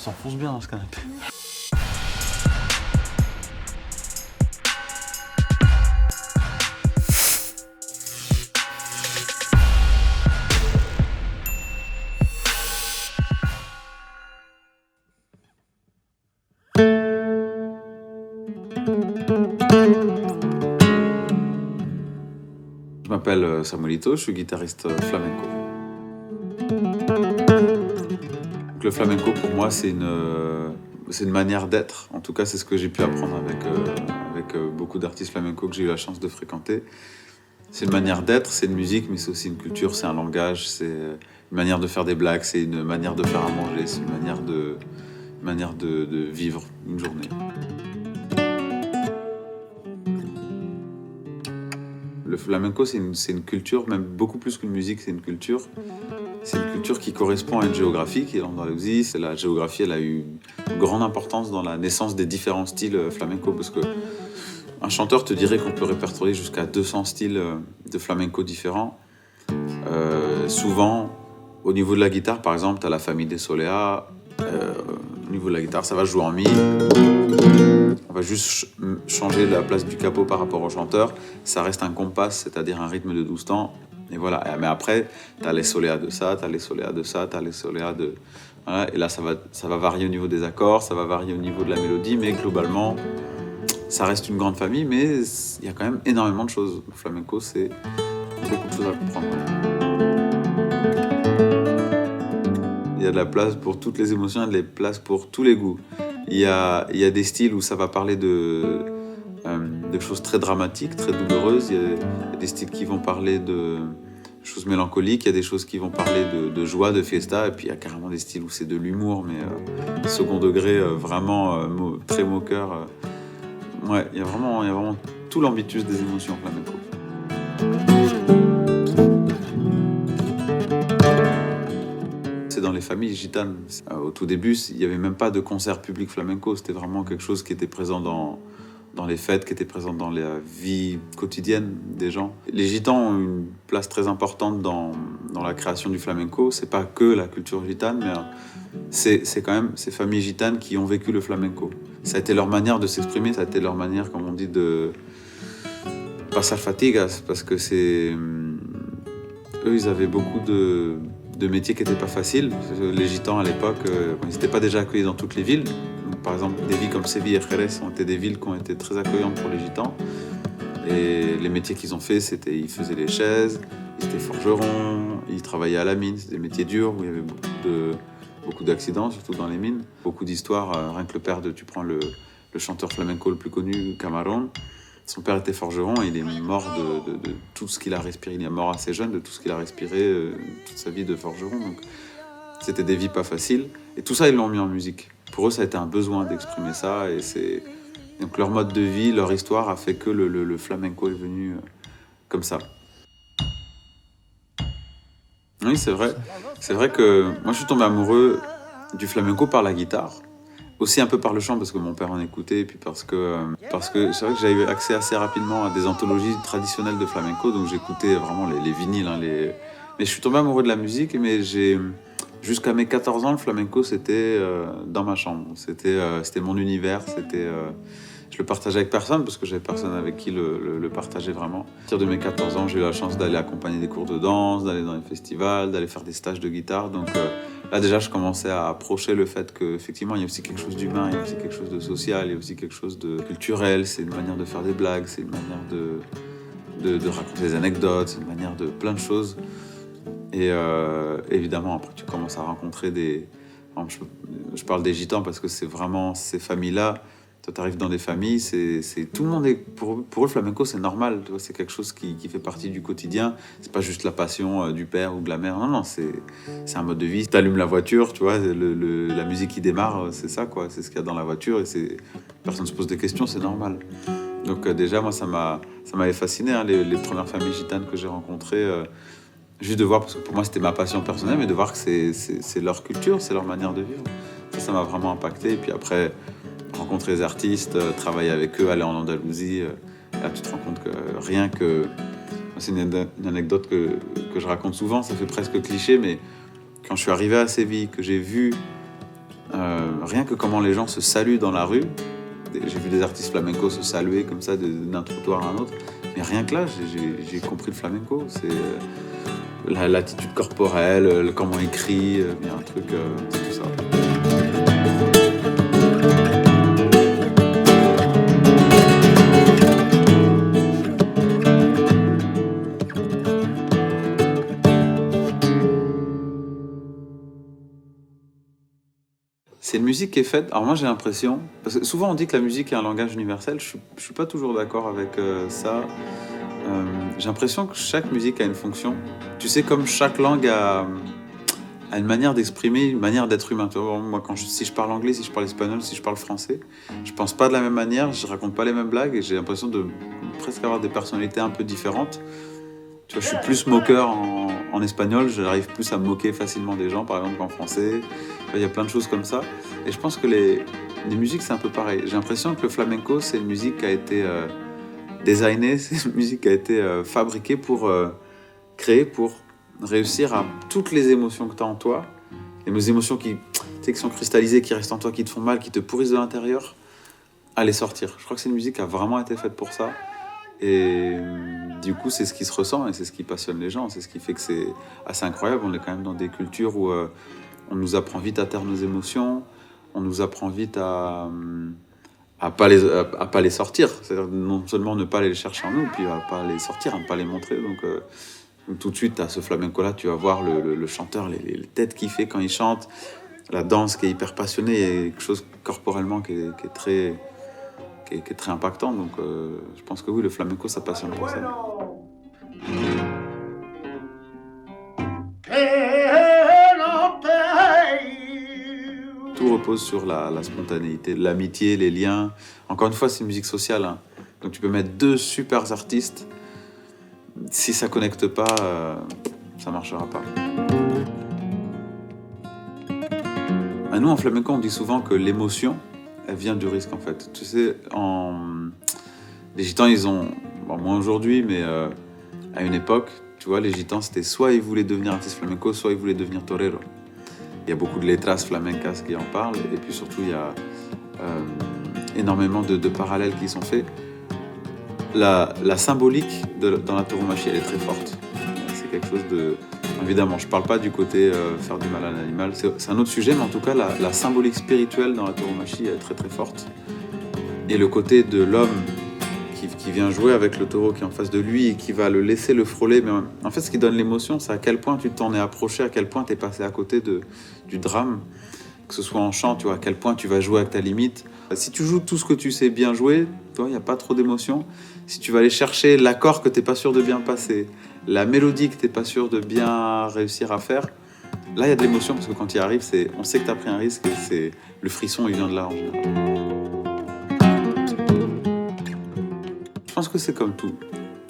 s'enfonce bien dans ce canapé. Je m'appelle Samuelito, je suis guitariste flamenco. Donc, le flamenco pour moi c'est une manière d'être, en tout cas c'est ce que j'ai pu apprendre avec beaucoup d'artistes flamenco que j'ai eu la chance de fréquenter. C'est une manière d'être, c'est une musique, mais c'est aussi une culture, c'est un langage, c'est une manière de faire des blagues, c'est une manière de faire à manger, c'est une manière de vivre une journée. Le flamenco, c'est une culture, même beaucoup plus qu'une musique, c'est une culture. C'est une culture qui correspond à une géographie qui est l'Andalousie. La géographie, elle a eu une grande importance dans la naissance des différents styles flamenco, parce que un chanteur te dirait qu'on peut répertorier jusqu'à 200 styles de flamenco différents. Souvent, au niveau de la guitare, par exemple, tu as la famille des Soleá. Au niveau de la guitare, ça va jouer en mi. On va juste changer la place du capot par rapport au chanteur. Ça reste un compas, c'est-à-dire un rythme de 12 temps. Et voilà. Mais après, tu as les soléas de ça, tu as les soléas de ça, tu as les soléas de... Voilà. Et là, ça va varier au niveau des accords, ça va varier au niveau de la mélodie, mais globalement, ça reste une grande famille, mais il y a quand même énormément de choses. Le flamenco, c'est beaucoup de choses à comprendre. Il y a de la place pour toutes les émotions, il y a de la place pour tous les goûts. Il y a des styles où ça va parler de choses très dramatiques, très douloureuses. Il y a des styles qui vont parler de choses mélancoliques. Il y a des choses qui vont parler de joie, de fiesta. Et puis il y a carrément des styles où c'est de l'humour, mais second degré, vraiment très moqueur. Ouais, il y a vraiment tout l'ambitus des émotions flamenco. Dans les familles gitanes. Au tout début, il n'y avait même pas de concert public flamenco, c'était vraiment quelque chose qui était présent dans les fêtes, qui était présent dans la vie quotidienne des gens. Les gitans ont une place très importante dans la création du flamenco. C'est pas que la culture gitane, mais c'est quand même ces familles gitanes qui ont vécu le flamenco. Ça a été leur manière de s'exprimer, ça a été leur manière, comme on dit, de pasar fatigas, parce que eux, ils avaient beaucoup de métiers qui n'étaient pas faciles. Les gitans à l'époque, ils n'étaient pas déjà accueillis dans toutes les villes. Donc, par exemple, des villes comme Séville et Jerez ont été des villes qui ont été très accueillantes pour les gitans. Et les métiers qu'ils ont fait, c'était ils faisaient les chaises, ils étaient forgerons, ils travaillaient à la mine. C'était des métiers durs où il y avait beaucoup d'accidents, surtout dans les mines. Beaucoup d'histoires. Rien que le père tu prends le chanteur flamenco le plus connu, Camarón. Son père était forgeron et il est mort de tout ce qu'il a respiré. Il est mort assez jeune de tout ce qu'il a respiré toute sa vie de forgeron. Donc, c'était des vies pas faciles. Et tout ça, ils l'ont mis en musique. Pour eux, ça a été un besoin d'exprimer ça. Et donc, leur mode de vie, leur histoire a fait que le flamenco est venu comme ça. Oui, c'est vrai. C'est vrai que moi, je suis tombé amoureux du flamenco par la guitare. Aussi un peu par le chant, parce que mon père en écoutait, et puis parce que c'est vrai que j'avais eu accès assez rapidement à des anthologies traditionnelles de flamenco, donc j'écoutais vraiment les vinyles. Mais je suis tombé amoureux de la musique, mais jusqu'à mes 14 ans, le flamenco, c'était dans ma chambre. C'était mon univers, je le partageais avec personne, parce que j'avais personne avec qui le partager vraiment. À partir de mes 14 ans, j'ai eu la chance d'aller accompagner des cours de danse, d'aller dans les festivals, d'aller faire des stages de guitare, donc... Là, déjà, je commençais à approcher le fait qu'effectivement, il y a aussi quelque chose d'humain, il y a aussi quelque chose de social, il y a aussi quelque chose de culturel. C'est une manière de faire des blagues, c'est une manière de raconter des anecdotes, c'est une manière de plein de choses. Et évidemment, après, tu commences à rencontrer je parle des gitans parce que c'est vraiment ces familles-là. Toi, tu arrives dans des familles, tout le monde est... Pour eux, le flamenco, c'est normal. Tu vois, c'est quelque chose qui fait partie du quotidien. C'est pas juste la passion du père ou de la mère. Non, c'est un mode de vie. Tu allumes la voiture, tu vois, la musique qui démarre, c'est ça, quoi. C'est ce qu'il y a dans la voiture et personne ne se pose des questions, c'est normal. Donc déjà, moi, ça m'avait fasciné, hein, les premières familles gitanes que j'ai rencontrées. Juste de voir, parce que pour moi, c'était ma passion personnelle, mais de voir que c'est leur culture, c'est leur manière de vivre. Ça m'a vraiment impacté. Et puis après... rencontrer les artistes, travailler avec eux, aller en Andalousie, là tu te rends compte que rien que... C'est une anecdote que je raconte souvent, ça fait presque cliché, mais quand je suis arrivé à Séville, que j'ai vu Rien que comment les gens se saluent dans la rue. J'ai vu des artistes flamenco se saluer comme ça d'un trottoir à un autre. Mais rien que là, j'ai compris le flamenco. C'est l'attitude corporelle, comment il crie, il y a un truc, c'est tout ça. C'est une musique qui est faite. Alors moi j'ai l'impression, parce que souvent on dit que la musique est un langage universel. Je suis pas toujours d'accord avec ça. J'ai l'impression que chaque musique a une fonction. Tu sais, comme chaque langue a une manière d'exprimer, une manière d'être humain. Tu vois, moi, si je parle anglais, si je parle espagnol, si je parle français, je pense pas de la même manière, je raconte pas les mêmes blagues et j'ai l'impression de presque avoir des personnalités un peu différentes. Tu vois, je suis plus moqueur en espagnol, j'arrive plus à me moquer facilement des gens, par exemple, qu'en français. Il y a plein de choses comme ça. Et je pense que les musiques, c'est un peu pareil. J'ai l'impression que le flamenco, c'est une musique qui a été designée, c'est une musique qui a été fabriquée pour créer, pour réussir à toutes les émotions que tu as en toi, les émotions qui sont cristallisées, qui restent en toi, qui te font mal, qui te pourrissent de l'intérieur, à les sortir. Je crois que c'est une musique qui a vraiment été faite pour ça. Et du coup, c'est ce qui se ressent et c'est ce qui passionne les gens. C'est ce qui fait que c'est assez incroyable. On est quand même dans des cultures où on nous apprend vite à taire nos émotions, on nous apprend vite à pas les sortir. C'est-à-dire non seulement ne pas les chercher en nous, puis à pas les sortir, à ne pas les montrer. Donc tout de suite, à ce flamenco-là, tu vas voir le chanteur, les têtes qu'il fait quand il chante, la danse qui est hyper passionnée, et quelque chose corporellement qui est très impactant. Donc je pense que oui, le flamenco, ça passionne pour ça. Tout repose sur la spontanéité, l'amitié, les liens. Encore une fois, c'est une musique sociale, hein. Donc tu peux mettre deux super artistes. Si ça connecte pas, ça marchera pas. Nous, en flamenco, on dit souvent que l'émotion, elle vient du risque, en fait. Tu sais, les gitans, ils ont... Bon, moins aujourd'hui, mais à une époque, tu vois, les gitans, c'était soit ils voulaient devenir artistes flamenco, soit ils voulaient devenir torero. Il y a beaucoup de letras flamencas qui en parlent, et puis surtout, il y a énormément de parallèles qui sont faits. La symbolique dans la tauromachie, elle est très forte. C'est quelque chose de... Évidemment, je ne parle pas du côté faire du mal à l'animal, c'est un autre sujet, mais en tout cas, la symbolique spirituelle dans la tauromachie est très très forte. Et le côté de l'homme qui vient jouer avec le taureau qui est en face de lui et qui va le laisser le frôler, mais en fait, ce qui donne l'émotion, c'est à quel point tu t'en es approché, à quel point tu es passé à côté du drame, que ce soit en chant, tu vois, à quel point tu vas jouer avec ta limite. Si tu joues tout ce que tu sais bien jouer, il n'y a pas trop d'émotion. Si tu vas aller chercher l'accord que tu n'es pas sûr de bien passer, la mélodie que tu n'es pas sûr de bien réussir à faire, là, il y a de l'émotion parce que quand tu y arrives, on sait que tu as pris un risque et le frisson, il vient de là en général. Je pense que c'est comme tout.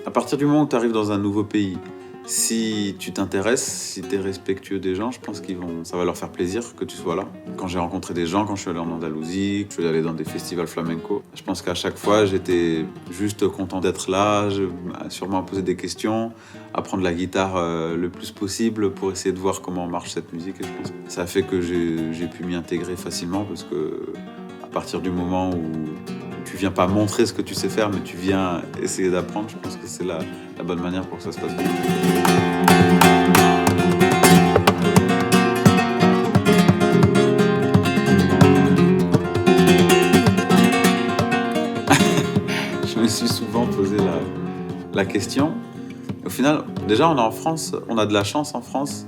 À partir du moment où tu arrives dans un nouveau pays, si tu t'intéresses, si tu es respectueux des gens, je pense ça va leur faire plaisir que tu sois là. Quand j'ai rencontré des gens, quand je suis allé en Andalousie, je suis allé dans des festivals flamenco, je pense qu'à chaque fois, j'étais juste content d'être là, sûrement à poser des questions, à prendre la guitare le plus possible pour essayer de voir comment marche cette musique. Et je pense que ça a fait que j'ai pu m'y intégrer facilement parce que à partir du moment où tu viens pas montrer ce que tu sais faire, mais tu viens essayer d'apprendre, je pense que c'est la bonne manière pour que ça se passe bien. Je me suis souvent posé la question. Au final, déjà, on est en France, on a de la chance en France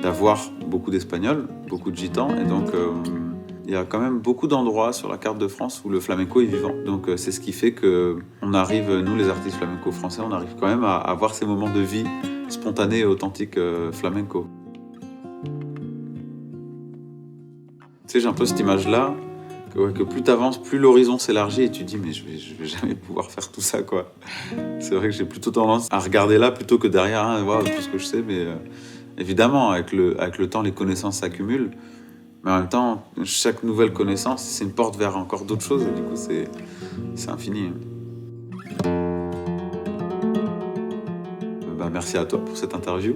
d'avoir beaucoup d'Espagnols, beaucoup de Gitans, et donc... il y a quand même beaucoup d'endroits sur la carte de France où le flamenco est vivant. Donc c'est ce qui fait qu'on arrive, nous les artistes flamenco français, on arrive quand même à avoir ces moments de vie spontanés et authentiques flamenco. Tu sais, j'ai un peu cette image-là, que plus t'avances, plus l'horizon s'élargit et tu te dis mais je vais jamais pouvoir faire tout ça, quoi. C'est vrai que j'ai plutôt tendance à regarder là plutôt que derrière, hein, voir tout ce que je sais, mais évidemment, avec le temps, les connaissances s'accumulent. Mais en même temps, chaque nouvelle connaissance, c'est une porte vers encore d'autres choses. Et du coup, c'est infini. Merci à toi pour cette interview.